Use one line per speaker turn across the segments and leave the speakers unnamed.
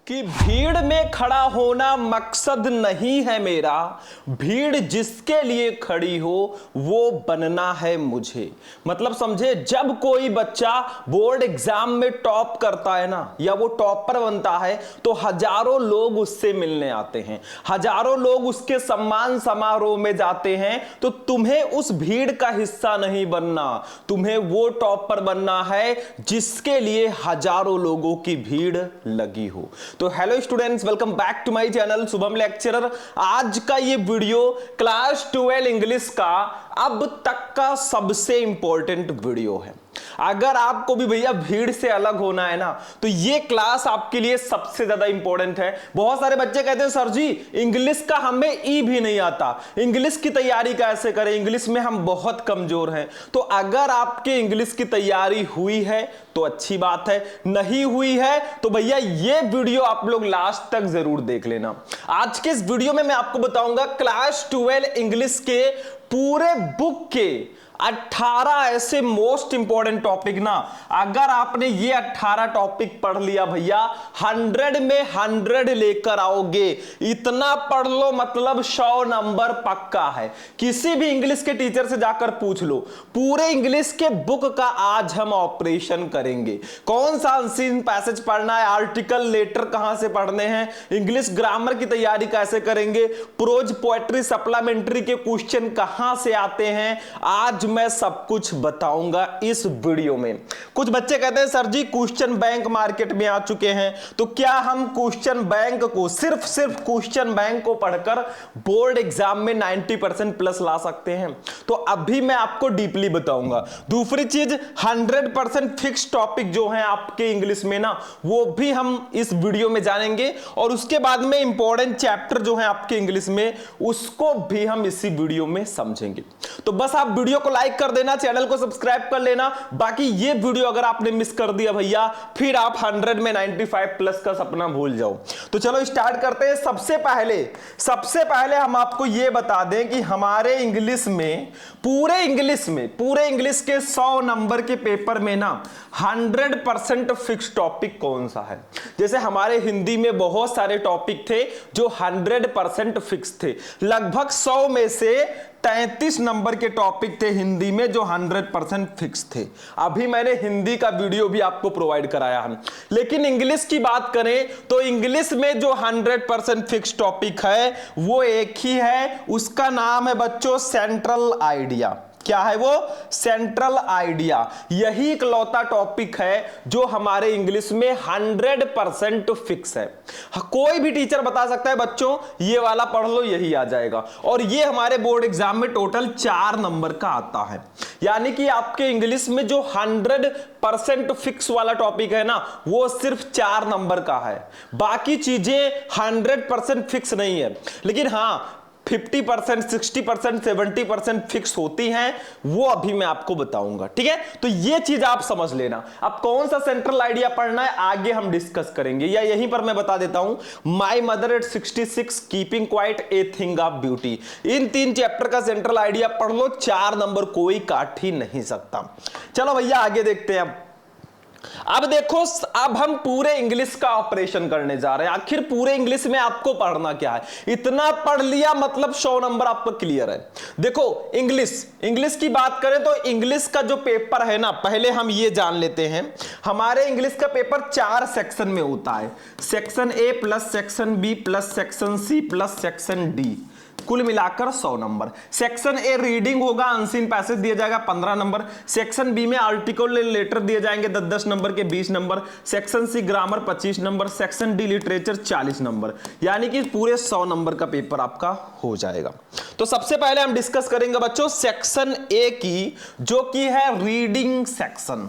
कि भीड़ में खड़ा होना मकसद नहीं है मेरा, भीड़ जिसके लिए खड़ी हो वो बनना है मुझे। मतलब समझे, जब कोई बच्चा बोर्ड एग्जाम में टॉप करता है ना, या वो टॉपर बनता है, तो हजारों लोग उससे मिलने आते हैं, हजारों लोग उसके सम्मान समारोह में जाते हैं। तो तुम्हें उस भीड़ का हिस्सा नहीं बनना, तुम्हें वो टॉपर बनना है जिसके लिए हजारों लोगों की भीड़ लगी हो। तो hello students, welcome back to my channel Shubham lecturer. आज का ये वीडियो क्लास 12 इंग्लिश का अब तक का सबसे इंपॉर्टेंट वीडियो है। अगर आपको भी भैया भीड़ से अलग होना है ना, तो ये क्लास आपके लिए सबसे ज्यादा इंपॉर्टेंट है। बहुत सारे बच्चे कहते हैं सर जी इंग्लिश का हमें ई भी नहीं आता, इंग्लिश की तैयारी कैसे करें, इंग्लिश में हम बहुत कमजोर हैं। तो अगर आपके इंग्लिश की तैयारी हुई है तो अच्छी बात है, नहीं हुई है तो भैया ये वीडियो आप लोग लास्ट तक जरूर देख लेना। आज के इस वीडियो में मैं आपको बताऊंगा क्लास 12 इंग्लिश के पूरे बुक के 18 ऐसे मोस्ट इंपॉर्टेंट टॉपिक ना, अगर आपने ये 18 टॉपिक पढ़ लिया भैया 100 में 100 लेकर आओगे। इतना पढ़ लो मतलब 100 नंबर पक्का है। किसी भी इंग्लिश के टीचर से जाकर पूछ लो, पूरे इंग्लिश के बुक का आज हम ऑपरेशन करेंगे। कौन सा अनसीन पैसेज पढ़ना है, आर्टिकल लेटर कहां से पढ़ने हैं, इंग्लिश ग्रामर की तैयारी कैसे करेंगे, प्रोज पोएट्री सप्लीमेंट्री के क्वेश्चन कहां से आते हैं, आज मैं सब कुछ बताऊंगा इस वीडियो में। कुछ बच्चे कहते हैं सर जी क्वेश्चन बैंक मार्केट में आ चुके हैं, तो क्या हम क्वेश्चन बैंक को सिर्फ क्वेश्चन बैंक को पढ़कर बोर्ड एग्जाम में 90% प्लस ला सकते हैं? तो अभी मैं आपको डीपली बताऊंगा। दूसरी चीज 100% फिक्स टॉपिक जो है आपके इंग्लिश में ना, वो भी हम इस वीडियो में जानेंगे, और उसके बाद में इंपॉर्टेंट चैप्टर जो है आपके इंग्लिश में उसको भी हम इसी वीडियो में समझेंगे। तो बस आप वीडियो को लाइक कर देना, चैनल को सब्सक्राइब कर लेना। बाकी ये वीडियो अगर आपने मिस कर दिया भैया फिर आप 100 में 95 प्लस का सपना भूल जाओ। तो चलो स्टार्ट करते हैं। सबसे पहले हम आपको ये बता दें कि हमारे इंग्लिश में पूरे इंग्लिश के 100 नंबर के पेपर में ना 100% फिक्स टॉपिक कौन सा है। जैसे हमारे हिंदी में बहुत सारे टॉपिक थे जो 100% फिक्स थे, लगभग 100 में से 33 नंबर के टॉपिक थे हिंदी में जो 100% फिक्स थे। अभी मैंने हिंदी का वीडियो भी आपको प्रोवाइड कराया है। लेकिन इंग्लिश की बात करें तो इंग्लिश में जो 100% फिक्स टॉपिक है वो एक ही है, उसका नाम है बच्चों सेंट्रल आइडिया। क्या है वो? Central idea. यही इकलौता टॉपिक है जो हमारे इंग्लिश में 100% फिक्स है। कोई भी टीचर बता सकता है बच्चों ये वाला पढ़ लो यही आ जाएगा, और ये हमारे बोर्ड एग्जाम में टोटल 4 नंबर का आता है। यानी कि आपके इंग्लिश में जो 100% फिक्स वाला टॉपिक है ना वो सिर्फ 4 नंबर का है, बाकी चीजें 100% फिक्स नहीं है। लेकिन हाँ 50%, 60%, 70% फिक्स होती हैं, वो अभी मैं आपको बताऊंगा। ठीक है, तो ये चीज आप समझ लेना। अब कौन सा सेंट्रल आइडिया पढ़ना है आगे हम डिस्कस करेंगे, या यहीं पर मैं बता देता हूं my mother eight 66, keeping quite a thing of beauty. In 3 chapter का सेंट्रल आइडिया पढ़ लो, 4 नंबर कोई काट ही नहीं सकता। चलो भैया आगे देखते हैं। अब देखो, अब हम पूरे इंग्लिश का ऑपरेशन करने जा रहे हैं। आखिर पूरे इंग्लिश में आपको पढ़ना क्या है? इतना पढ़ लिया मतलब 100 नंबर आपको क्लियर है। देखो इंग्लिश की बात करें तो इंग्लिश का जो पेपर है ना, पहले हम ये जान लेते हैं हमारे इंग्लिश का पेपर 4 सेक्शन में होता है। Section A plus section B plus section C plus section D, कुल मिलाकर 100 नंबर। सेक्शन ए रीडिंग होगा, अनसीन पैसेज दिया जाएगा 15 नंबर। सेक्शन बी में आर्टिकल लेटर दिए जाएंगे 10-10 नंबर के 20 number. Section C grammar 25 number. Section D literature 40 number. यानी कि पूरे 100 नंबर का पेपर आपका हो जाएगा। तो सबसे पहले हम डिस्कस करेंगे बच्चों सेक्शन ए की, जो कि है रीडिंग सेक्शन।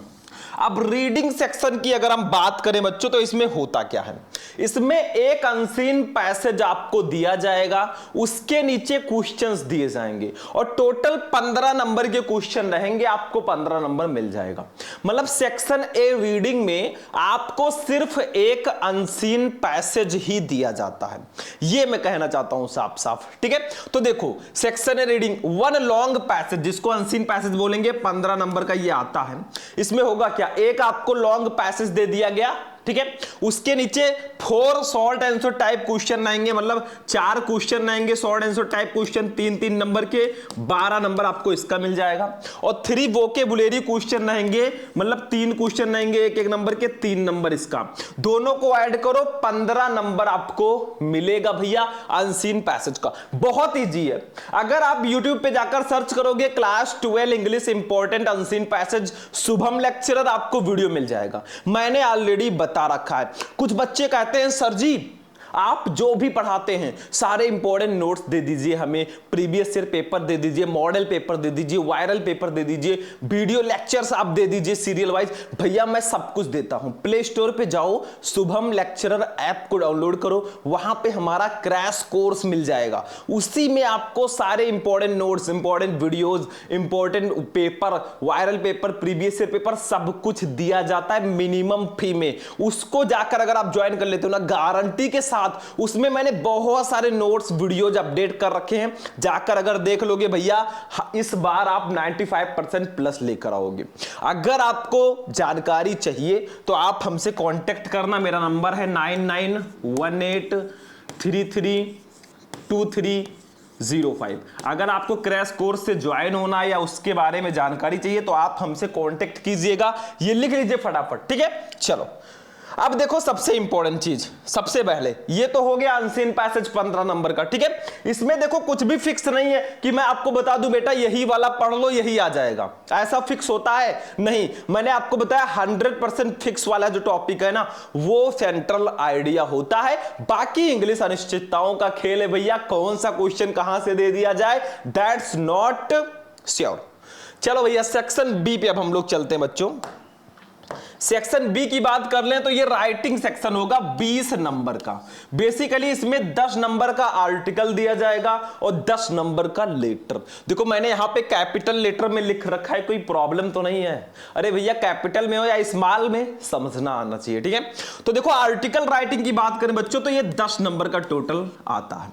अब रीडिंग सेक्शन की अगर हम बात करें बच्चों तो इसमें होता क्या है, इसमें एक अनसीन पैसेज आपको दिया जाएगा, उसके नीचे क्वेश्चंस दिए जाएंगे, और टोटल 15 नंबर के क्वेश्चन रहेंगे, आपको 15 नंबर मिल जाएगा। मतलब सेक्शन ए रीडिंग में आपको सिर्फ एक अनसीन पैसेज ही दिया जाता है, ये मैं कहना चाहता हूं साफ साफ। ठीक है, तो देखो section A reading 1 long passage, जिसको अनसीन पैसेज बोलेंगे, 15 नंबर का ये आता है। इसमें होगा क्या, एक आपको लॉन्ग पैसेज दे दिया गया, ठीक है। उसके नीचे 4 शॉर्ट आंसर टाइप क्वेश्चन आएंगे, मतलब 4 क्वेश्चन आएंगे short answer type question, 3-3 number के, 12 नंबर आपको इसका मिल जाएगा। और 3 वोकेबुलरी क्वेश्चन रहेंगे, मतलब 3 क्वेश्चन रहेंगे 1-1 नंबर के, 3 नंबर इसका। दोनों को ऐड करो 15 नंबर आपको मिलेगा भैया अनसीन पैसेज का। बहुत इजी है। अगर आप YouTube पे जाकर सर्च करोगे class 12 English important unseen passage Shubham lecturer, आपको वीडियो मिल जाएगा। मैंने ऑलरेडी बता रखा है। कुछ बच्चे कहते हैं सर जी आप जो भी पढ़ाते हैं सारे इंपॉर्टेंट नोट्स दे दीजिए, हमें प्रीवियस ईयर पेपर दे दीजिए, मॉडल पेपर दे दीजिए, वायरल पेपर दे दीजिए, वीडियो लेक्चर्स आप दे दीजिए सीरियल वाइज। भैया मैं सब कुछ देता हूं। प्ले स्टोर पे जाओ, शुभम लेक्चरर ऐप को डाउनलोड करो, वहां पे हमारा क्रैश कोर्स मिल जाएगा। उसी में आपको सारे important notes, important videos, important paper, viral paper, previous year paper सब कुछ दिया जाता है मिनिमम फी में। उसको जाकर अगर आप ज्वाइन कर लेते हो ना, गारंटी के साथ उसमें मैंने बहुत सारे नोट्स वीडियोज अपडेट कर रखे हैं। जाकर अगर देख लोगे भैया इस बार आप 95% प्लस लेकर आओगे। अगर आपको जानकारी चाहिए तो आप हमसे कांटेक्ट करना। मेरा नंबर है 9918332305। अगर आपको क्रैश कोर्स से ज्वाइन होना या उसके बारे में जानकारी चाहिए तो आप हमसे कांटेक्ट कीजिएगा। ये लिख लीजिए फटाफट, ठीक है। चलो अब देखो सबसे इंपॉर्टेंट चीज, सबसे पहले ये तो हो गया अनसीन पैसेज 15 नंबर का, ठीक है। इसमें देखो कुछ भी फिक्स नहीं है कि मैं आपको बता दूं बेटा यही वाला पढ़ लो यही आ जाएगा, ऐसा फिक्स होता है नहीं। मैंने आपको बताया 100% फिक्स वाला जो टॉपिक है ना वो सेंट्रल आइडिया होता है। बाकी इंग्लिश अनिश्चितताओं का खेल है भैया, कौन सा क्वेश्चन कहां से दे दिया जाए दैट्स नॉट श्योर। चलो भैया सेक्शन बी पे अब हम लोग चलते हैं बच्चों। सेक्शन बी की बात कर लें तो ये राइटिंग सेक्शन होगा 20 नंबर का। बेसिकली इसमें 10 नंबर का आर्टिकल दिया जाएगा और 10 नंबर का लेटर। देखो मैंने यहां पे कैपिटल लेटर में लिख रखा है, कोई प्रॉब्लम तो नहीं है। अरे भैया कैपिटल में हो या स्मॉल में समझना आना चाहिए, ठीक है। तो देखो आर्टिकल राइटिंग की बात करें बच्चों तो ये 10 नंबर का टोटल आता है।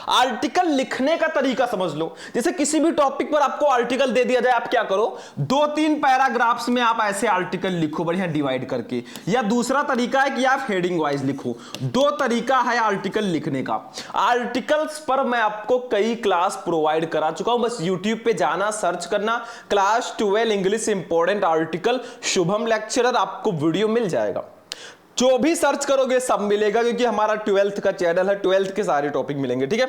आर्टिकल लिखने का तरीका समझ लो। जैसे किसी भी टॉपिक पर आपको आर्टिकल दे दिया जाए, आप क्या करो 2-3 पैराग्राफ्स में आप ऐसे आर्टिकल लिखो बढ़िया डिवाइड करके, या दूसरा तरीका है कि आप हेडिंग वाइज लिखो। 2 तरीका है आर्टिकल लिखने का। आर्टिकल्स पर मैं आपको कई क्लास प्रोवाइड करा चुका हूं, बस यूट्यूब पे जाना सर्च करना class 12 English important article Shubham lecturer, आपको वीडियो मिल जाएगा। जो भी सर्च करोगे सब मिलेगा क्योंकि हमारा 12th का चैनल है, 12th के सारे टॉपिक मिलेंगे, ठीक है।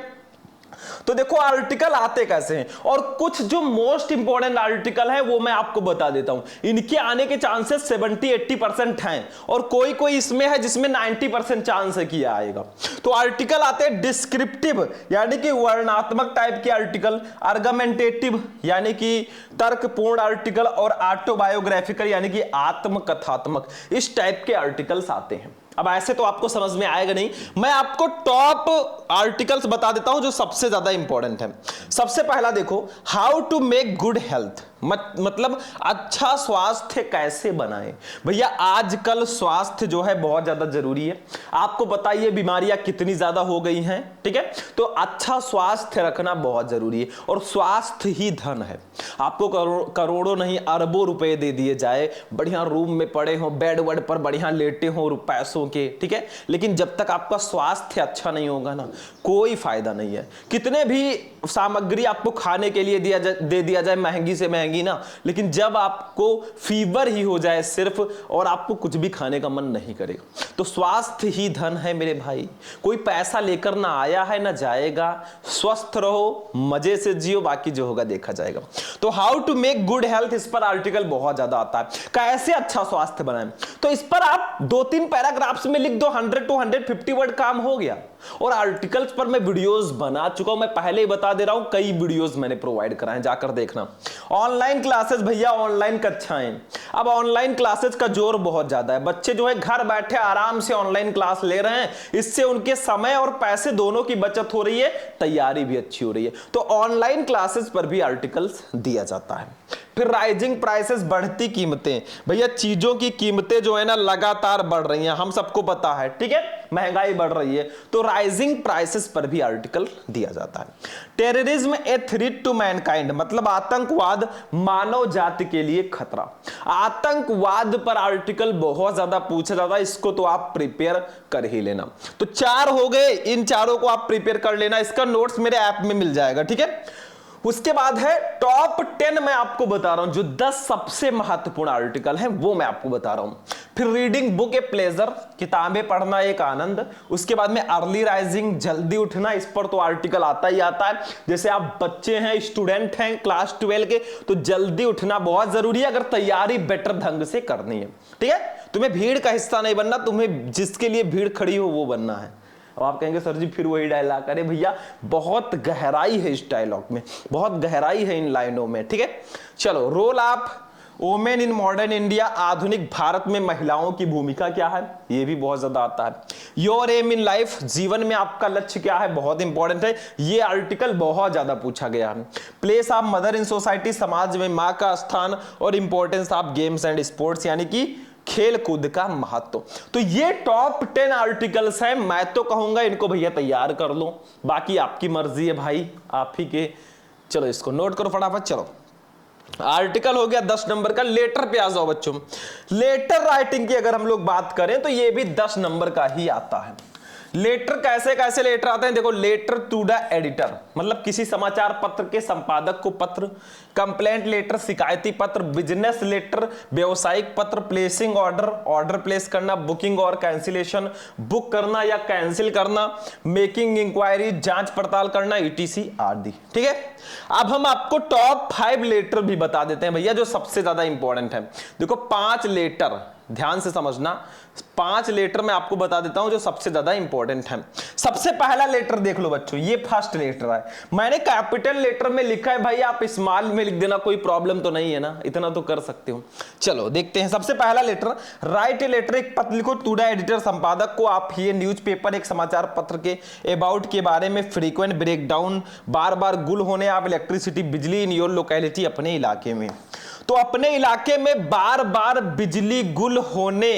तो देखो आर्टिकल आते कैसे हैं और कुछ जो मोस्ट इंपॉर्टेंट आर्टिकल है वो मैं आपको बता देता हूं। इनके आने के चांसेस 70-80% हैं और कोई कोई इसमें है जिसमें 90% चांस है कि आएगा। तो आर्टिकल आते हैं डिस्क्रिप्टिव यानी कि वर्णनात्मक टाइप के आर्टिकल, आर्गुमेंटेटिव यानी कि तर्कपूर्ण आर्टिकल, और ऑटोबायोग्राफिकल यानी कि आत्मकथात्मक, इस टाइप के आर्टिकल्स आते हैं। अब ऐसे तो आपको समझ में आएगा नहीं, मैं आपको टॉप आर्टिकल्स बता देता हूं जो सबसे ज्यादा इंपॉर्टेंट है। सबसे पहला देखो how to make good health, मतलब अच्छा स्वास्थ्य कैसे बनाएं। भैया आजकल स्वास्थ्य जो है बहुत ज्यादा जरूरी है। आपको बताइए बीमारियां कितनी ज्यादा हो गई हैं, ठीक है। तो अच्छा स्वास्थ्य रखना बहुत जरूरी है और स्वास्थ्य ही धन है। आपको करोड़ों नहीं अरबों रुपए दे दिए जाए, बढ़िया रूम में पड़े हो, बेड वेड पर बढ़िया लेटे हो पैसों के, ठीक है, लेकिन जब तक आपका स्वास्थ्य अच्छा नहीं होगा ना कोई फायदा नहीं है। कितने भी सामग्री आपको खाने के लिए दे दिया जाए महंगी से महंगी ना, लेकिन जब आपको फीवर ही हो जाए सिर्फ और आपको कुछ भी खाने का मन नहीं करेगा। तो स्वास्थ्य ही धन है मेरे भाई, कोई पैसा लेकर ना आया है ना जाएगा। स्वस्थ रहो, मजे से जियो, बाकी जो होगा देखा जाएगा। तो how to make good health, इस पर आर्टिकल बहुत ज्यादा आता है। कैसे अच्छा स्वास्थ्य बनाएं, तो इस पर आप 2-3 पैराग्राफ्स में लिख दो, 100-150 वर्ड काम हो गया। और आर्टिकल्स पर मैं वीडियोस बना चुका हूं, मैं पहले ही बता दे रहा हूं, कई वीडियोस मैंने प्रोवाइड कराए, जाकर देखना। ऑनलाइन क्लासेस भैया, ऑनलाइन कक्षाएं, अब ऑनलाइन क्लासेस का जोर बहुत ज्यादा है। बच्चे जो है घर बैठे आराम से ऑनलाइन क्लास ले रहे हैं, इससे उनके समय और पैसे दोनों की बचत हो रही है, तैयारी भी अच्छी हो रही है। तो ऑनलाइन क्लासेस पर भी आर्टिकल्स दिया जाता है। फिर राइजिंग प्राइसेस, बढ़ती कीमतें। भैया चीजों की कीमतें जो है ना लगातार बढ़ रही हैं, हम सबको पता है, ठीक है, महंगाई बढ़ रही है, तो राइजिंग प्राइसेस पर भी आर्टिकल दिया जाता है। Terrorism a threat to mankind, मतलब आतंकवाद मानव जाति के लिए खतरा। आतंकवाद पर आर्टिकल बहुत ज्यादा पूछा जाता है, इसको तो आप प्रिपेयर कर ही लेना। तो 4 हो गए, इन चारों को आप प्रिपेयर कर लेना, इसका नोट्स मेरे ऐप में मिल जाएगा, ठीक है। उसके बाद है टॉप 10, मैं आपको बता रहा हूं जो 10 सबसे महत्वपूर्ण आर्टिकल हैं वो मैं आपको बता रहा हूं। फिर रीडिंग बुक ए प्लेजर, किताबें पढ़ना एक आनंद। उसके बाद में अर्ली राइजिंग, जल्दी उठना, इस पर तो आर्टिकल आता ही आता है। जैसे आप बच्चे हैं, स्टूडेंट हैं क्लास 12 के, तो जल्दी उठना बहुत जरूरी है अगर तैयारी बेटर ढंग से करनी है, ठीक है। तुम्हें भीड़ का हिस्सा नहीं बनना, तुम्हें जिसके लिए भीड़ खड़ी हो वो बनना है। अब आप कहेंगे सर जी फिर वही डायलॉग, अरे भैया बहुत गहराई है इस डायलॉग में, बहुत गहराई है इन लाइनों में, ठीक है। चलो, role of women in modern India, आधुनिक भारत में महिलाओं की भूमिका क्या है, ये भी बहुत ज्यादा आता है। योर एम इन लाइफ, जीवन में आपका लक्ष्य क्या है, बहुत इंपॉर्टेंट है, ये आर्टिकल बहुत ज्यादा पूछा गया है। Place of mother in society, समाज में माँ का स्थान, और importance of games and sports, यानी कि खेल कूद का महत्व। तो ये टॉप 10 आर्टिकल्स हैं, मैं तो कहूंगा इनको भैया तैयार कर लो, बाकी आपकी मर्जी है भाई, आप ही के। चलो इसको नोट करो फटाफट। चलो, आर्टिकल हो गया 10 नंबर का। लेटर पे आ जाओ बच्चों। लेटर राइटिंग की अगर हम लोग बात करें तो ये भी 10 नंबर का ही आता है। लेटर कैसे कैसे लेटर आते हैं देखो। लेटर टू द एडिटर, मतलब किसी समाचार पत्र के संपादक को पत्र। कंप्लेंट लेटर, शिकायती पत्र। बिजनेस लेटर, व्यवसायिक पत्र। प्लेसिंग ऑर्डर, ऑर्डर प्लेस करना। बुकिंग और कैंसिलेशन, बुक करना या कैंसिल करना। मेकिंग इंक्वायरी, जांच पड़ताल करना, ईटीसी आदि, ठीक है। अब हम आपको टॉप 5 लेटर भी बता देते हैं भैया जो सबसे ज्यादा इंपॉर्टेंट है। देखो 5 लेटर, ध्यान से समझना, 5 लेटर मैं आपको बता देता हूं जो सबसे ज्यादा इंपॉर्टेंट है। सबसे पहला लेटर देख लो बच्चों, ये फर्स्ट लेटर है। मैंने कैपिटल लेटर में लिखा है भाई, आप स्मॉल में लिख देना, कोई प्रॉब्लम तो नहीं है ना, इतना तो कर सकते हो। चलो देखते हैं। सबसे पहला लेटर, राइट ए लेटर, एक पत्र लिखो टू द एडिटर, संपादक को। आप ये न्यूज़पेपर, एक समाचार पत्र के अबाउट के बारे में। फ्रीक्वेंट ब्रेकडाउन, बार बार गुल होने ऑफ इलेक्ट्रिसिटी, बिजली इन योर लोकेलिटी, अपने इलाके में। तो अपने इलाके में बार बार बिजली गुल होने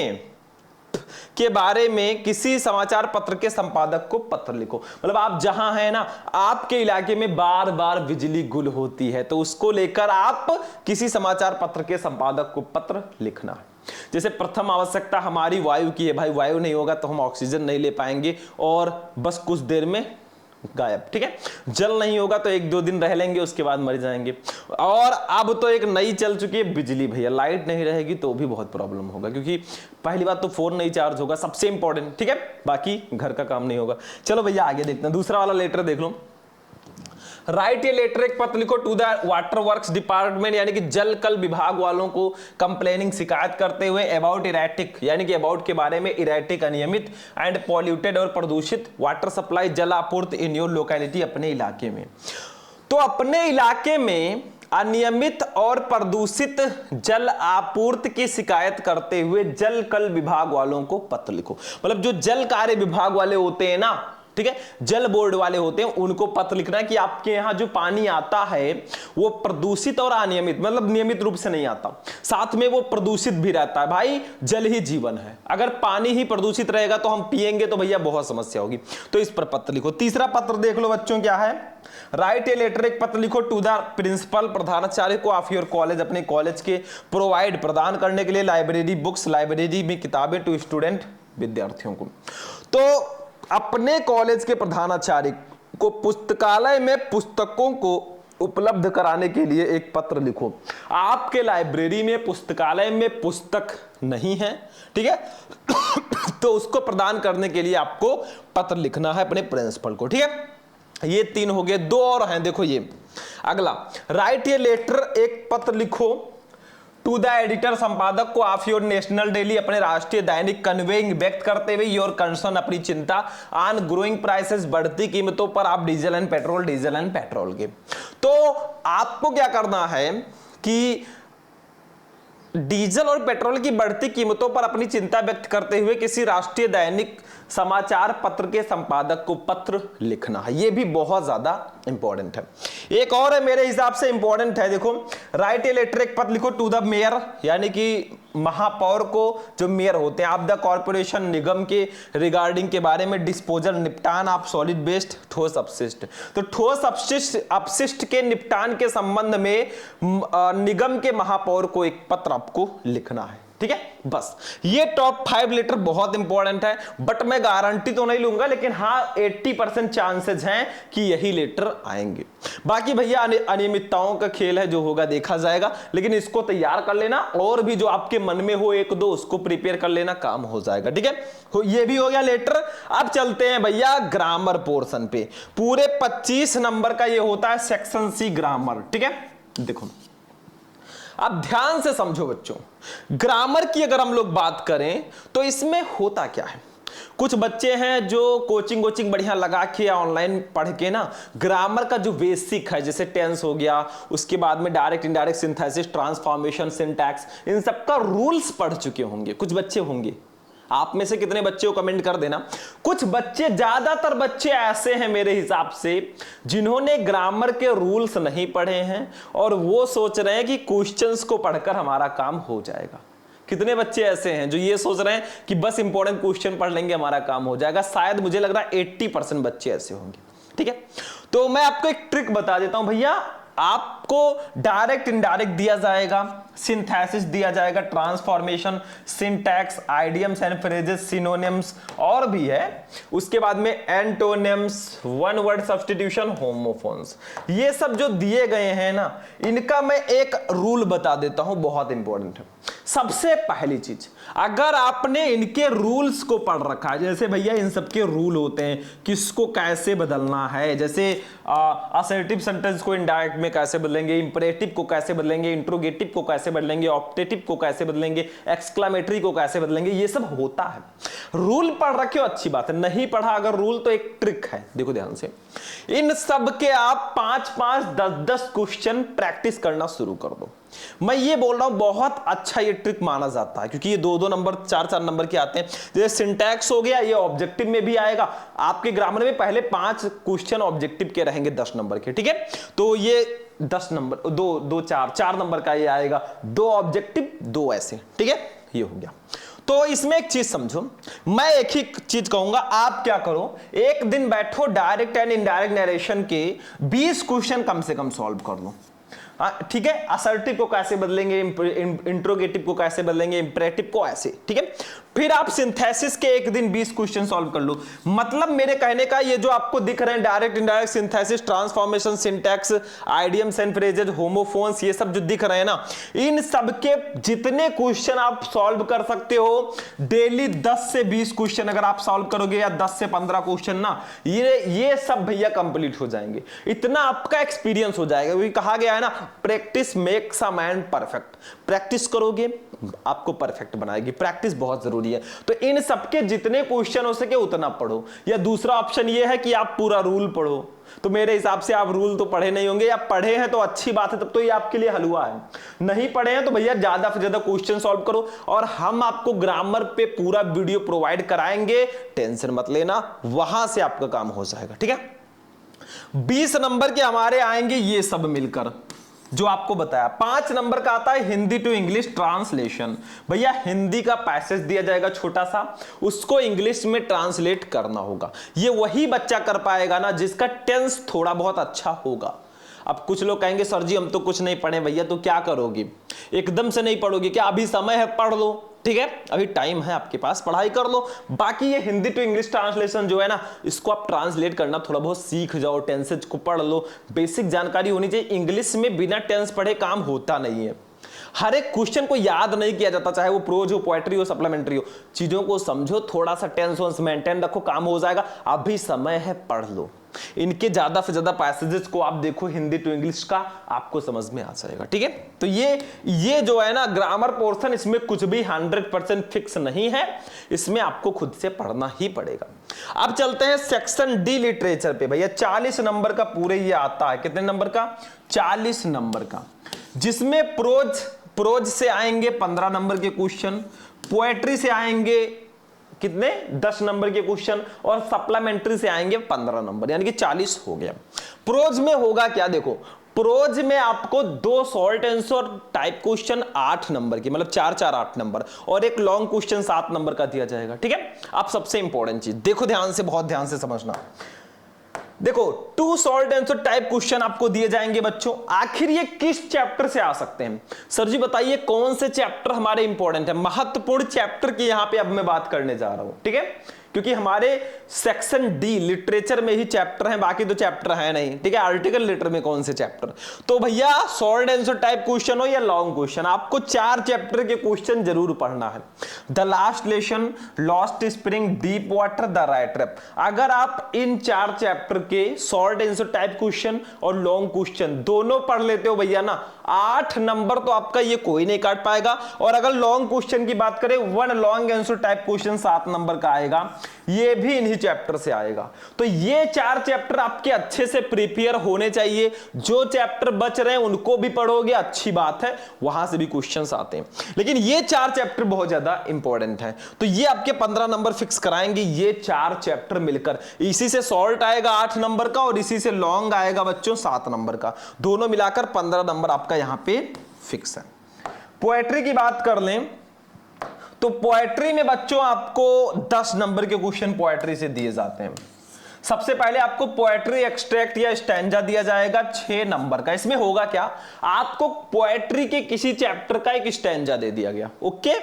के बारे में किसी समाचार पत्र के संपादक को पत्र लिखो। मतलब आप जहां हैं ना, आपके इलाके में बार बार बिजली गुल होती है, तो उसको लेकर आप किसी समाचार पत्र के संपादक को पत्र लिखना है। जैसे प्रथम आवश्यकता हमारी वायु की है, भाई वायु नहीं होगा तो हम ऑक्सीजन नहीं ले पाएंगे और बस कुछ देर में गायब, ठीक है। जल नहीं होगा तो 1-2 दिन रह लेंगे, उसके बाद मर जाएंगे। और अब तो एक नई चल चुकी है बिजली भैया, लाइट नहीं रहेगी तो भी बहुत प्रॉब्लम होगा, क्योंकि पहली बात तो फोन नहीं चार्ज होगा, सबसे इंपॉर्टेंट, ठीक है। बाकी घर का काम नहीं होगा। चलो भैया आगे देखते हैं। दूसरा वाला लेटर देख लो। राइट ये लेटर, एक पत्र लिखो to the water works department, यानी कि जल कल विभाग वालों को, कंप्लेनिंग, शिकायत करते हुए अबाउट इरेटिक, यानी कि अबाउट के बारे में, इरेटिक अनियमित एंड पॉल्यूटेड और प्रदूषित वाटर सप्लाई, जल आपूर्ति इन योर लोकेलिटी, अपने इलाके में। तो अपने इलाके में अनियमित और प्रदूषित जल आपूर्ति की शिकायत करते हुए जल कल विभाग वालों को पत्र लिखो। मतलब जो जल कार्य विभाग वाले होते हैं ना, ठीक है, जल बोर्ड वाले होते हैं, उनको पत्र लिखना है कि आपके यहां जो पानी आता है वो प्रदूषित और अनियमित, मतलब नियमित रूप से नहीं आता, साथ में वो प्रदूषित भी रहता है। भाई जल ही जीवन है, अगर पानी ही प्रदूषित रहेगा तो हम पिएंगे तो भैया बहुत समस्या होगी, तो इस पर पत्र लिखो। तीसरा पत्र देख लो बच्चों, क्या है। राइट ए लेटर, एक पत्र लिखो टू द प्रिंसिपल, प्रधानाचार्य को, ऑफ योर कॉलेज, अपने कॉलेज के। प्रोवाइड, प्रदान करने के लिए, लाइब्रेरी बुक्स, लाइब्रेरी में किताबें, टू स्टूडेंट, विद्यार्थियों को। तो अपने कॉलेज के प्रधानाचार्य को पुस्तकालय में पुस्तकों को उपलब्ध कराने के लिए एक पत्र लिखो। आपके लाइब्रेरी में, पुस्तकालय में पुस्तक नहीं है, ठीक है, तो उसको प्रदान करने के लिए आपको पत्र लिखना है अपने प्रिंसिपल को, ठीक है। ये 3 हो गए, 2 और हैं, देखो ये अगला। राइट ए लेटर, एक पत्र लिखो टू द एडिटर, संपादक को, ऑफ योर नेशनल डेली, अपने राष्ट्रीय दैनिक, कन्वेइंग, व्यक्त करते हुए योर कंसर्न, अपनी चिंता, ऑन ग्रोइंग प्राइसेस, बढ़ती कीमतों पर, आप डीजल एंड पेट्रोल के। तो आपको क्या करना है कि डीजल और पेट्रोल की बढ़ती कीमतों पर अपनी चिंता व्यक्त करते हुए किसी राष्ट्रीय दैनिक समाचार पत्र के संपादक को पत्र लिखना है। ये भी बहुत ज्यादा इंपॉर्टेंट है। एक और है मेरे हिसाब से इंपॉर्टेंट है, देखो, राइट ए लेटर, एक पत्र लिखो टू द मेयर, यानी कि महापौर को, जो मेयर होते हैं, आप द कॉर्पोरेशन, निगम के रिगार्डिंग के बारे में, डिस्पोजल निपटान आप सॉलिड वेस्ट, ठोस अपशिष्ट। तो ठोस अपशिष्ट के निपटान के संबंध में निगम के महापौर को एक पत्र आपको लिखना है। ठीक है, बस ये टॉप 5 लेटर बहुत इंपॉर्टेंट है, बट मैं गारंटी तो नहीं लूंगा, लेकिन हाँ 80% चांसेस हैं कि यही लेटर आएंगे। बाकी भैया अनियमितताओं का खेल है, जो होगा देखा जाएगा, लेकिन इसको तैयार कर लेना, और भी जो आपके मन में हो एक दो उसको प्रिपेयर कर लेना, काम हो जाएगा। ठीक है, तो ये भी हो गया लेटर। अब चलते हैं भैया ग्रामर पोर्शन पे। पूरे 25 नंबर का ये होता है सेक्शन सी ग्रामर। ठीक है, देखो अब ध्यान से समझो बच्चों, ग्रामर की अगर हम लोग बात करें तो इसमें होता क्या है। कुछ बच्चे हैं जो कोचिंग बढ़िया लगा के या ऑनलाइन पढ़ के ना ग्रामर का जो बेसिक है, जैसे टेंस हो गया, उसके बाद में direct indirect synthesis, transformation, syntax, इन सब का रूल्स पढ़ चुके होंगे। कुछ बच्चे होंगे, आप में से कितने बच्चे को कमेंट कर देना। कुछ बच्चे, ज्यादातर बच्चे ऐसे हैं मेरे हिसाब से जिन्होंने ग्रामर के रूल्स नहीं पढ़े हैं और वो सोच रहे हैं कि क्वेश्चंस को पढ़कर हमारा काम हो जाएगा। कितने बच्चे ऐसे हैं जो ये सोच रहे हैं कि बस इंपॉर्टेंट क्वेश्चन पढ़ लेंगे हमारा काम हो जाएगा? शायद मुझे लग रहा है 80% बच्चे ऐसे होंगे। ठीक है, तो मैं आपको एक ट्रिक बता देता हूं भैया। आपको डायरेक्ट इनडायरेक्ट दिया जाएगा, सिंथेसिस दिया जाएगा, transformation, syntax, idioms and phrases, synonyms और भी है, उसके बाद में antonyms, one word substitution, homophones, ये सब जो दिए गए हैं ना, इनका मैं एक रूल बता देता हूं, बहुत इंपॉर्टेंट है। सबसे पहली चीज, अगर आपने इनके रूल्स को पढ़ रखा है, जैसे भैया इन सबके रूल होते हैं, किसको कैसे बदलना है, जैसे असर्टिव सेंटेंस को इनडायरेक्ट में कैसे बदलेंगे, इंपरेटिव को कैसे बदलेंगे, इंट्रोगेटिव को कैसे बदलेंगे, ऑप्टेटिव को कैसे बदलेंगे, एक्सक्लेमेटरी को कैसे बदलेंगे, ये सब होता है। रूल पढ़ रखे हो अच्छी बात है, नहीं पढ़ा अगर रूल तो एक ट्रिक है, देखो ध्यान से। इन सब के आप 5-5, 10-10 क्वेश्चन प्रैक्टिस करना शुरू कर दो। मैं ये बोल रहा हूं बहुत अच्छा ये ट्रिक माना जाता है, क्योंकि ये 2-2 नंबर, 4-4 नंबर के आते हैं। जैसे सिंटैक्स हो गया, ये ऑब्जेक्टिव में भी आएगा। आपके ग्रामर में पहले 5 क्वेश्चन ऑब्जेक्टिव के रहेंगे 10 नंबर के। ठीक है, तो ये 10 नंबर, 4 नंबर का ये आएगा, 2 ऑब्जेक्टिव, 2 ऐसे। ठीक है, ये हो गया। तो इसमें एक चीज समझो, मैं एक ही चीज कहूंगा, आप क्या करो, एक दिन बैठो, डायरेक्ट एंड इनडायरेक्ट नरेशन के 20 क्वेश्चन कम से कम सॉल्व कर लो। ठीक है, असर्टिव को कैसे बदलेंगे, इंट्रोगेटिव को कैसे बदलेंगे, इंपरेटिव को ऐसे। ठीक है, फिर आप सिंथेसिस के एक दिन 20 क्वेश्चन सॉल्व कर लो। मतलब मेरे कहने का ये जो आपको दिख रहे हैं direct indirect synthesis, transformation, syntax, idioms and phrases, homophones, ये सब जो दिख रहे हैं ना, इन सब के जितने क्वेश्चन आप सॉल्व कर सकते हो, डेली 10 से 20 क्वेश्चन अगर आप सॉल्व करोगे, या 10 से 15 क्वेश्चन ना, ये सब भैया कंप्लीट हो जाएंगे। इतना आपका एक्सपीरियंस हो जाएगा, क्योंकि कहा गया है ना, practice makes a man perfect. Practice करोगे आपको परफेक्ट बनाएगी, प्रैक्टिस बहुत जरूरी है। तो इन सबके जितने क्वेश्चन हो सके उतना पढ़ो, या दूसरा ऑप्शन ये है कि आप पूरा रूल पढ़ो। तो मेरे हिसाब से आप रूल तो पढ़े नहीं होंगे, या पढ़े हैं तो अच्छी बात है, तब तो ये आपके लिए हलवा है। नहीं पढ़े हैं तो भैया ज्यादा से ज्यादा क्वेश्चन सॉल्व करो, और हम आपको ग्रामर पे पूरा वीडियो प्रोवाइड कराएंगे, टेंशन मत लेना, वहां से आपका काम हो जाएगा। ठीक है, 20 नंबर के हमारे आएंगे ये सब मिलकर, जो आपको बताया। 5 नंबर का आता है हिंदी टू इंग्लिश ट्रांसलेशन। भैया हिंदी का पैसेज दिया जाएगा छोटा सा, उसको इंग्लिश में ट्रांसलेट करना होगा। ये वही बच्चा कर पाएगा ना जिसका टेंस थोड़ा बहुत अच्छा होगा। अब कुछ लोग कहेंगे सर जी हम तो कुछ नहीं पढ़े भैया, तो क्या करोगे? एकदम से नहीं पढ़ोगे क्या? अभी समय है, पढ़ लो। ठीक है, अभी टाइम है आपके पास, पढ़ाई कर लो। बाकी ये हिंदी टू इंग्लिश ट्रांसलेशन जो है ना, इसको आप ट्रांसलेट करना थोड़ा बहुत सीख जाओ, टेंसेज को पढ़ लो, बेसिक जानकारी होनी चाहिए। इंग्लिश में बिना टेंस पढ़े काम होता नहीं है। हर एक क्वेश्चन को याद नहीं किया जाता, चाहे वो प्रोज हो, पोएट्री हो, सप्लीमेंट्री हो। चीजों को समझो, थोड़ा सा टेंस वंस मेंटेन रखो, काम हो जाएगा। अभी समय है, पढ़ लो। इनके ज्यादा से ज्यादा पैसेजेस को आप देखो हिंदी टू इंग्लिश का, आपको समझ में आ जाएगा। ठीक है, तो ये जो है ना ग्रामर पोर्शन, इसमें कुछ भी 100% फिक्स नहीं है, इसमें आपको खुद से पढ़ना ही पड़ेगा। अब चलते हैं सेक्शन डी लिटरेचर पे। भैया 40 नंबर का पूरे ये आता है। कितने नंबर का? 40 नंबर का, जिसमें प्रोज से आएंगे 15 नंबर के क्वेश्चन, पोएट्री से आएंगे कितने 10 नंबर के क्वेश्चन और सप्लीमेंट्री से आएंगे 15 नंबर, यानी कि 40 हो गया। प्रोज में होगा क्या, देखो प्रोज में आपको 2 short answer type question 8 number की, मतलब 4 4 8 नंबर, और एक लॉन्ग क्वेश्चन 7 नंबर का दिया जाएगा। ठीक है, अब सबसे इंपॉर्टेंट चीज देखो, ध्यान से, बहुत ध्यान से समझना। देखो 2 शॉर्ट आंसर टाइप क्वेश्चन आपको दिए जाएंगे बच्चों। आखिर ये किस चैप्टर से आ सकते हैं? सर जी बताइए कौन से चैप्टर हमारे इंपॉर्टेंट है, महत्वपूर्ण चैप्टर की यहां पे अब मैं बात करने जा रहा हूं। ठीक है, क्योंकि हमारे सेक्शन डी लिटरेचर में ही चैप्टर हैं, बाकी तो चैप्टर है नहीं। ठीक है, आर्टिकल लेटर में कौन से चैप्टर? तो भैया शॉर्ट आंसर टाइप क्वेश्चन हो या लॉन्ग क्वेश्चन, आपको 4 चैप्टर के क्वेश्चन जरूर पढ़ना है। The last lesson, lost spring, deep water, the right trap. अगर आप इन 4 चैप्टर के शॉर्ट आंसर टाइप क्वेश्चन और लॉन्ग क्वेश्चन दोनों पढ़ लेते हो भैया ना, 8 नंबर तो आपका ये कोई नहीं काट पाएगा। और अगर लॉन्ग क्वेश्चन की बात करें, 1 long answer type question 7 number का आएगा, ये भी इन्हीं चैप्टर से आएगा। तो ये 4 चैप्टर आपके अच्छे से प्रिपेयर होने चाहिए। जो चैप्टर बच रहे हैं उनको भी पढ़ोगे, अच्छी बात है, वहां से भी क्वेश्चंस आते हैं, लेकिन ये 4 चैप्टर बहुत ज्यादा इंपॉर्टेंट हैं। तो ये आपके 15 नंबर फिक्स कराएंगे, ये 4 चैप्टर मिलकर। इसी से शॉर्ट आएगा 8 नंबर का और इसी से लॉन्ग आएगा बच्चों 7 नंबर का, दोनों मिलाकर 15 नंबर आपका यहां पे फिक्स है। पोएट्री की बात कर लें तो पोएट्री में बच्चों आपको 10 नंबर के क्वेश्चन पोएट्री से दिए जाते हैं। सबसे पहले आपको पोएट्री एक्सट्रैक्ट या स्टैंजा दिया जाएगा 6 नंबर का। इसमें होगा क्या, आपको पोएट्री के किसी चैप्टर का एक स्टैंजा दे दिया गया, ओके।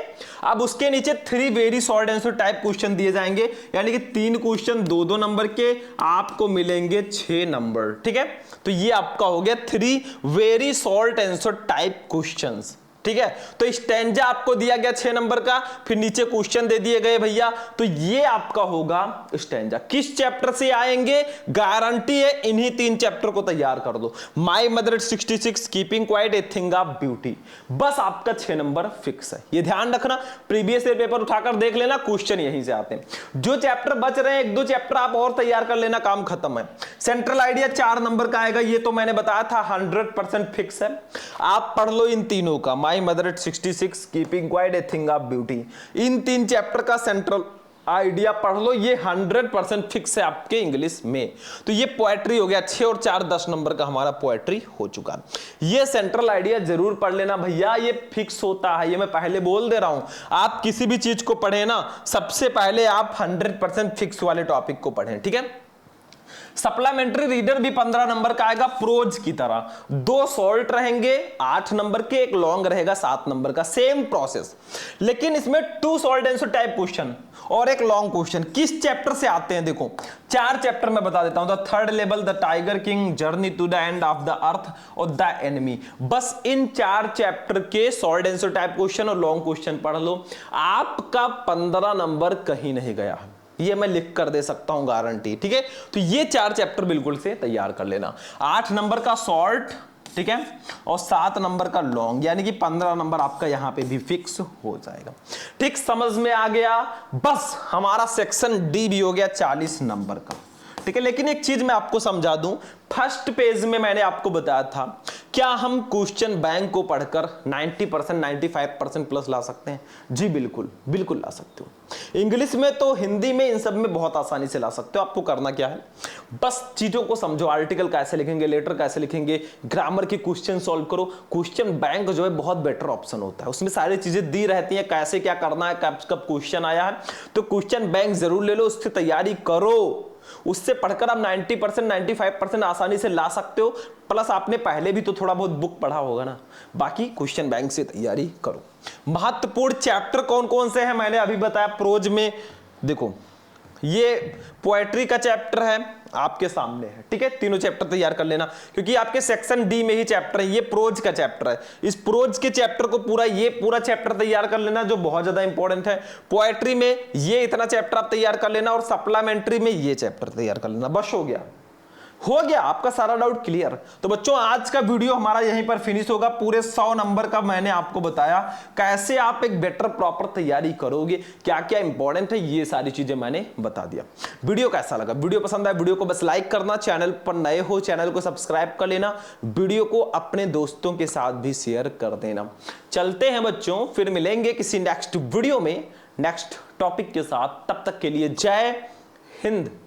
अब उसके नीचे 3 very short answer type question दिए जाएंगे, यानी कि 3 क्वेश्चन 2-2 नंबर के, आपको मिलेंगे 6 नंबर। ठीक है, तो ये आपका हो गया 3 very short answer type questions. ठीक है, तो स्टैंजा आपको दिया गया 6 नंबर का, फिर नीचे क्वेश्चन दे दिए गए भैया, तो ये आपका होगा स्टैंजा। किस चैप्टर से आएंगे, गारंटी है इन्हीं 3 चैप्टर को तैयार कर दो। My mother 66, keeping quiet, a thing of beauty, बस आपका 6 नंबर फिक्स है। ये ध्यान रखना, प्रीवियस ईयर पेपर उठाकर देख लेना, क्वेश्चन यहीं से आते हैं। जो चैप्टर बच रहे हैं 1-2 चैप्टर आप और तैयार कर लेना, काम खत्म है। सेंट्रल आइडिया 4 नंबर का आएगा, ये तो मैंने बताया था 100% फिक्स है। आप पढ़ लो इन तीनों का, my mother eight 66, keeping quiet, a thing of beauty, in 3 chapter का सेंट्रल आइडिया पढ़ लो, ये 100% फिक्स है आपके इंग्लिश में। तो ये पोएट्री हो गया, 6 और 4 10 नंबर का हमारा पोएट्री हो चुका। ये सेंट्रल आइडिया जरूर पढ़ लेना भैया, ये फिक्स होता है, ये मैं पहले बोल दे रहा हूं। आप किसी भी चीज को पढ़े ना, सबसे पहले आप 100% फिक्स वाले टॉपिक को पढ़ें। ठीक है, सप्लीमेंट्री रीडर भी 15 नंबर का आएगा, प्रोज की तरह 2 शॉर्ट रहेंगे 8 नंबर के, एक लॉन्ग रहेगा 7 नंबर का, सेम प्रोसेस, लेकिन इसमें 2 शॉर्ट आंसर टाइप क्वेश्चन और एक लॉन्ग क्वेश्चन। किस चैप्टर से आते हैं, देखो 4 चैप्टर मैं बता देता हूं, the third level, the tiger king, journey to the end of the earth और द एनिमी। बस इन 4 चैप्टर के शॉर्ट आंसर टाइप क्वेश्चन और लॉन्ग क्वेश्चन पढ़ लो, आपका 15 नंबर कहीं नहीं गया, ये मैं लिख कर दे सकता हूं, गारंटी। ठीक है, तो ये 4 चैप्टर बिल्कुल से तैयार कर लेना, 8 नंबर का शॉर्ट, ठीक है, और 7 नंबर का लॉन्ग, यानी कि 15 नंबर आपका यहां पे भी फिक्स हो जाएगा। ठीक, समझ में आ गया। बस हमारा सेक्शन डी भी हो गया 40 नंबर का। ठीक है, लेकिन एक चीज मैं आपको समझा दूं, फर्स्ट पेज में मैंने आपको बताया था, क्या हम क्वेश्चन बैंक को पढ़कर 90% 95% प्लस ला सकते हैं? जी बिल्कुल, बिल्कुल ला सकते हो। इंग्लिश में तो, हिंदी में, इन सब में बहुत आसानी से ला सकते हो। आपको करना क्या है, बस चीजों को समझो, आर्टिकल कैसे लिखेंगे, लेटर कैसे लिखेंगे, ग्रामर के क्वेश्चन सॉल्व करो। क्वेश्चन बैंक जो है बहुत बेटर ऑप्शन होता है, उसमें सारी चीजें दी रहती हैं, कैसे क्या करना है, कब कब क्वेश्चन आया है, तो क्वेश्चन बैंक जरूर ले लो, उससे तैयारी करो। उससे पढ़कर आप 90% 95% आसानी से ला सकते हो। प्लस आपने पहले भी तो थोड़ा बहुत बुक पढ़ा होगा ना, बाकी क्वेश्चन बैंक से तैयारी करो। महत्वपूर्ण चैप्टर कौन कौन से हैं मैंने अभी बताया। प्रोज में देखो, ये पोएट्री का चैप्टर है, आपके सामने है। ठीक है, तीनों चैप्टर तैयार कर लेना, क्योंकि आपके सेक्शन डी में ही चैप्टर है, ये प्रोज का चैप्टर है। इस प्रोज के चैप्टर को पूरा, ये पूरा चैप्टर तैयार कर लेना, जो बहुत ज्यादा इंपॉर्टेंट है। पोएट्री में ये इतना चैप्टर आप तैयार कर लेना, और सप्लीमेंट्री में ये चैप्टर तैयार कर लेना, बस हो गया आपका सारा डाउट क्लियर। तो बच्चों, आज का वीडियो हमारा यहीं पर फिनिश होगा। पूरे 100 नंबर का मैंने आपको बताया, कैसे आप एक बेटर प्रॉपर तैयारी करोगे, क्या क्या इंपॉर्टेंट है, ये सारी चीजें मैंने बता दिया। वीडियो कैसा लगा, वीडियो पसंद आया वीडियो को बस लाइक करना, चैनल पर नए हो चैनल को सब्सक्राइब कर लेना, वीडियो को अपने दोस्तों के साथ भी शेयर कर देना। चलते हैं बच्चों, फिर मिलेंगे किसी नेक्स्ट वीडियो में नेक्स्ट टॉपिक के साथ। तब तक के लिए जय हिंद।